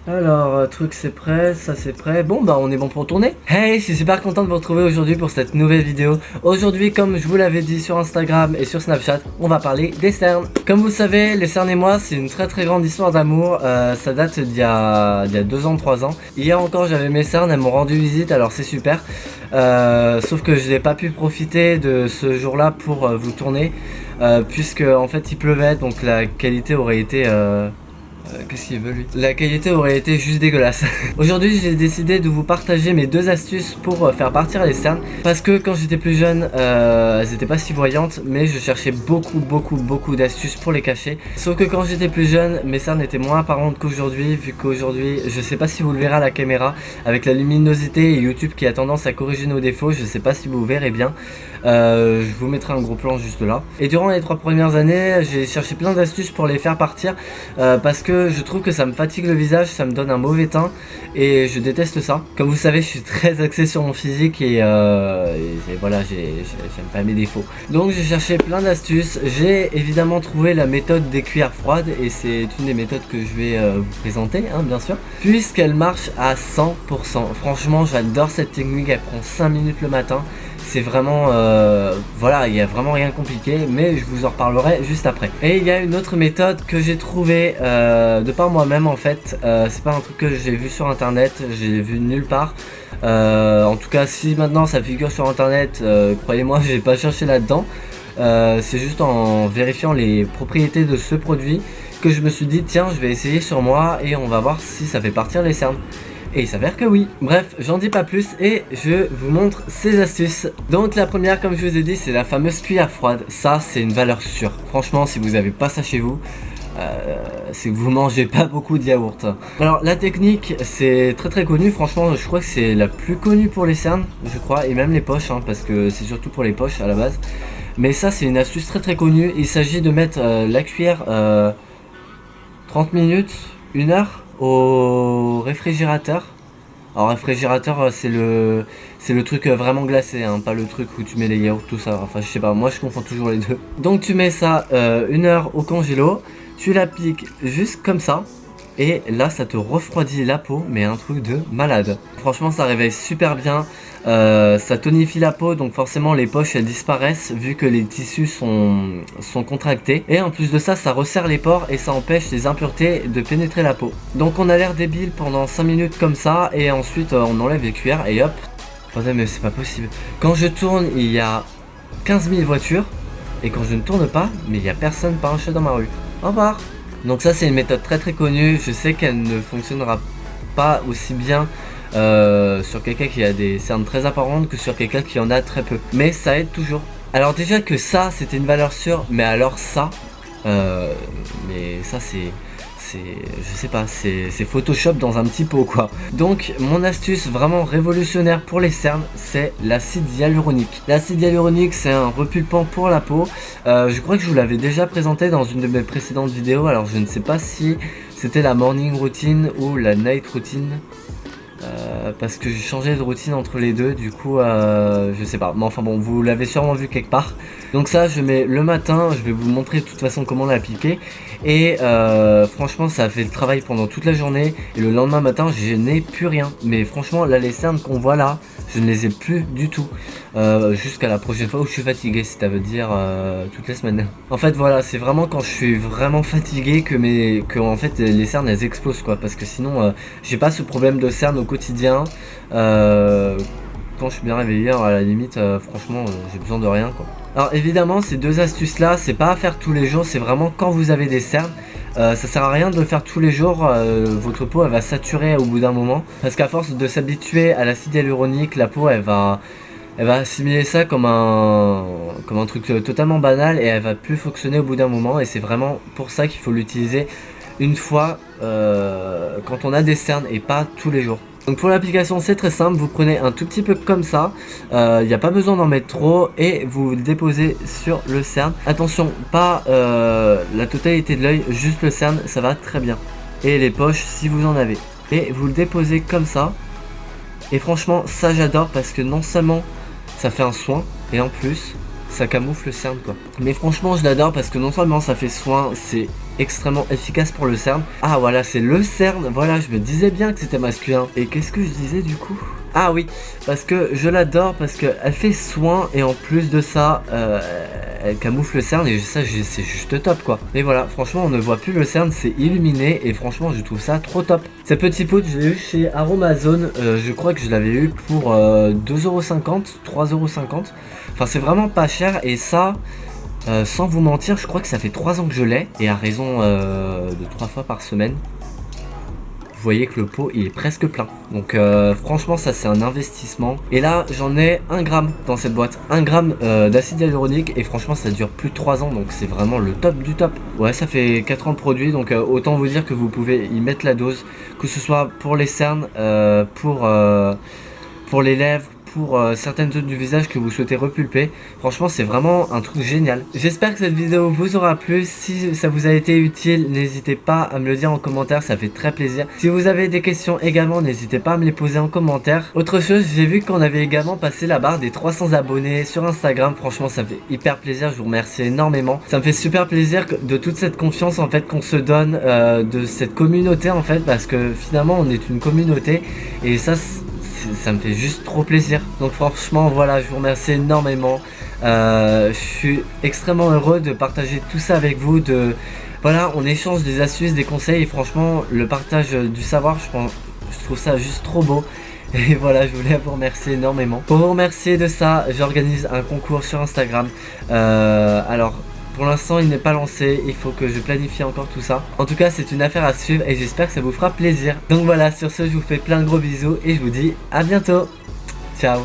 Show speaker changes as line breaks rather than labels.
Alors, truc c'est prêt, ça c'est prêt. Bon bah on est bon pour tourner. Hey, je suis super content de vous retrouver aujourd'hui pour cette nouvelle vidéo. Aujourd'hui, comme je vous l'avais dit sur Instagram et sur Snapchat, on va parler des cernes. Comme vous savez, les cernes et moi, c'est une très grande histoire d'amour. Ça date d'il y a 2 ans, 3 ans. Hier encore, j'avais mes cernes, elles m'ont rendu visite, alors c'est super. Sauf que je n'ai pas pu profiter de ce jour-là pour vous tourner, puisque en fait il pleuvait, donc la qualité aurait été... qu'est-ce qu'il veut lui? La qualité aurait été juste dégueulasse. Aujourd'hui j'ai décidé de vous partager mes 2 astuces pour faire partir les cernes. Parce que quand j'étais plus jeune, elles étaient pas si voyantes, mais je cherchais beaucoup d'astuces pour les cacher. Sauf que quand j'étais plus jeune, mes cernes étaient moins apparentes qu'aujourd'hui. Vu qu'aujourd'hui, je sais pas si vous le verrez à la caméra, avec la luminosité et YouTube qui a tendance à corriger nos défauts, je sais pas si vous verrez bien. Je vous mettrai un gros plan juste là. Et durant les 3 premières années, j'ai cherché plein d'astuces pour les faire partir, parce que je trouve que ça me fatigue le visage, ça me donne un mauvais teint et je déteste ça. Comme vous savez, je suis très axé sur mon physique et voilà, j'aime pas mes défauts. Donc j'ai cherché plein d'astuces. J'ai évidemment trouvé la méthode des cuillères froides et c'est une des méthodes que je vais vous présenter, hein, bien sûr, puisqu'elle marche à 100%. Franchement, j'adore cette technique, elle prend 5 minutes le matin. C'est vraiment, voilà, il n'y a vraiment rien de compliqué, mais je vous en reparlerai juste après. Et il y a une autre méthode que j'ai trouvée de par moi-même en fait. C'est pas un truc que j'ai vu sur internet, j'ai vu nulle part. En tout cas, si maintenant ça figure sur internet, croyez-moi, j'ai pas cherché là-dedans. C'est juste en vérifiant les propriétés de ce produit que je me suis dit, tiens, je vais essayer sur moi et on va voir si ça fait partir les cernes. Et il s'avère que oui. Bref, j'en dis pas plus et je vous montre ces astuces. Donc la première, comme je vous ai dit, c'est la fameuse cuillère froide. Ça, c'est une valeur sûre. Franchement, si vous n'avez pas ça chez vous, c'est que vous mangez pas beaucoup de yaourt. Alors la technique, c'est très connu. Franchement, je crois que c'est la plus connue pour les cernes, je crois, et même les poches, hein, parce que c'est surtout pour les poches à la base. Mais ça, c'est une astuce très connue. Il s'agit de mettre la cuillère 30 minutes, 1 heure au réfrigérateur. Alors réfrigérateur, c'est le truc vraiment glacé, hein, pas le truc où tu mets les yaourts, tout ça. Enfin je sais pas, moi je confonds toujours les deux. Donc tu mets ça 1 heure au congélo, tu l'appliques juste comme ça. Et là ça te refroidit la peau, mais un truc de malade. Franchement ça réveille super bien, ça tonifie la peau, donc forcément les poches elles disparaissent vu que les tissus sont contractés. Et en plus de ça, ça resserre les pores et ça empêche les impuretés de pénétrer la peau. Donc on a l'air débile pendant 5 minutes comme ça et ensuite on enlève les cuillères et hop. Attendez mais c'est pas possible. Quand je tourne il y a 15 000 voitures et quand je ne tourne pas, mais il n'y a personne par un chat dans ma rue. Au revoir. Donc ça c'est une méthode très connue, je sais qu'elle ne fonctionnera pas aussi bien sur quelqu'un qui a des cernes très apparentes que sur quelqu'un qui en a très peu. Mais ça aide toujours. Alors déjà que ça c'était une valeur sûre, mais alors ça, mais ça c'est je sais pas, c'est Photoshop dans un petit pot quoi. Donc mon astuce vraiment révolutionnaire pour les cernes, c'est l'acide hyaluronique. L'acide hyaluronique c'est un repulpant pour la peau. Je crois que je vous l'avais déjà présenté dans une de mes précédentes vidéos. Alors je ne sais pas si c'était la morning routine ou la night routine. Parce que j'ai changé de routine entre les deux, du coup je sais pas, mais enfin bon, vous l'avez sûrement vu quelque part. Donc ça je mets le matin, je vais vous montrer de toute façon comment l'appliquer. Et franchement ça a fait le travail pendant toute la journée. Et le lendemain matin je n'ai plus rien. Mais franchement là les cernes qu'on voit là, je ne les ai plus du tout. Jusqu'à la prochaine fois où je suis fatigué, si ça veut dire toutes les semaines. En fait voilà, c'est vraiment quand je suis vraiment fatigué que en fait les cernes elles explosent quoi. Parce que sinon j'ai pas ce problème de cernes au quotidien. Quand je suis bien réveillé, à la limite franchement j'ai besoin de rien quoi. Alors évidemment ces 2 astuces là c'est pas à faire tous les jours, c'est vraiment quand vous avez des cernes. Ça sert à rien de le faire tous les jours, votre peau elle va saturer au bout d'un moment. Parce qu'à force de s'habituer à l'acide hyaluronique, la peau elle va assimiler ça comme un truc totalement banal et elle va plus fonctionner au bout d'un moment. Et c'est vraiment pour ça qu'il faut l'utiliser une fois quand on a des cernes et pas tous les jours. Donc pour l'application c'est très simple, vous prenez un tout petit peu comme ça, il n'y a pas besoin d'en mettre trop et vous le déposez sur le cerne. Attention, pas la totalité de l'œil, juste le cerne, ça va très bien. Et les poches si vous en avez. Et vous le déposez comme ça. Et franchement ça j'adore parce que non seulement ça fait un soin et en plus ça camoufle le cerne quoi. Mais franchement je l'adore parce que non seulement ça fait soin, c'est extrêmement efficace pour le cerne. Ah voilà, c'est le cerne, voilà, je me disais bien que c'était masculin. Et qu'est-ce que je disais du coup? Ah oui, parce que je l'adore, parce qu'elle fait soin et en plus de ça, elle camoufle le cerne et ça c'est juste top quoi. Mais voilà, franchement on ne voit plus le cerne, c'est illuminé et franchement je trouve ça trop top. Cette petite poudre je l'ai eu chez Aromazone, je crois que je l'avais eu pour 2,50€, 3,50€. Enfin c'est vraiment pas cher et ça... sans vous mentir, je crois que ça fait 3 ans que je l'ai et à raison de 3 fois par semaine. Vous voyez que le pot il est presque plein. Donc franchement ça c'est un investissement. Et là j'en ai 1 gramme dans cette boîte. 1 gramme d'acide hyaluronique et franchement ça dure plus de 3 ans. Donc c'est vraiment le top du top. Ouais, ça fait 4 ans de produit. Donc autant vous dire que vous pouvez y mettre la dose. Que ce soit pour les cernes, pour les lèvres, pour certaines zones du visage que vous souhaitez repulper. Franchement c'est vraiment un truc génial. J'espère que cette vidéo vous aura plu. Si ça vous a été utile, n'hésitez pas à me le dire en commentaire, ça fait très plaisir. Si vous avez des questions également, n'hésitez pas à me les poser en commentaire. Autre chose, j'ai vu qu'on avait également passé la barre des 300 abonnés sur Instagram. Franchement ça fait hyper plaisir, je vous remercie énormément. Ça me fait super plaisir de toute cette confiance en fait qu'on se donne, de cette communauté en fait, parce que finalement on est une communauté et ça me fait juste trop plaisir. Donc franchement voilà, je vous remercie énormément. Je suis extrêmement heureux de partager tout ça avec vous. Voilà, on échange des astuces, des conseils et franchement le partage du savoir, je trouve ça juste trop beau. Et voilà, je voulais vous remercier énormément. Pour vous remercier de ça, j'organise un concours sur Instagram. Alors pour l'instant il n'est pas lancé, il faut que je planifie encore tout ça. En tout cas c'est une affaire à suivre et j'espère que ça vous fera plaisir. Donc voilà, sur ce je vous fais plein de gros bisous et je vous dis à bientôt. Ciao.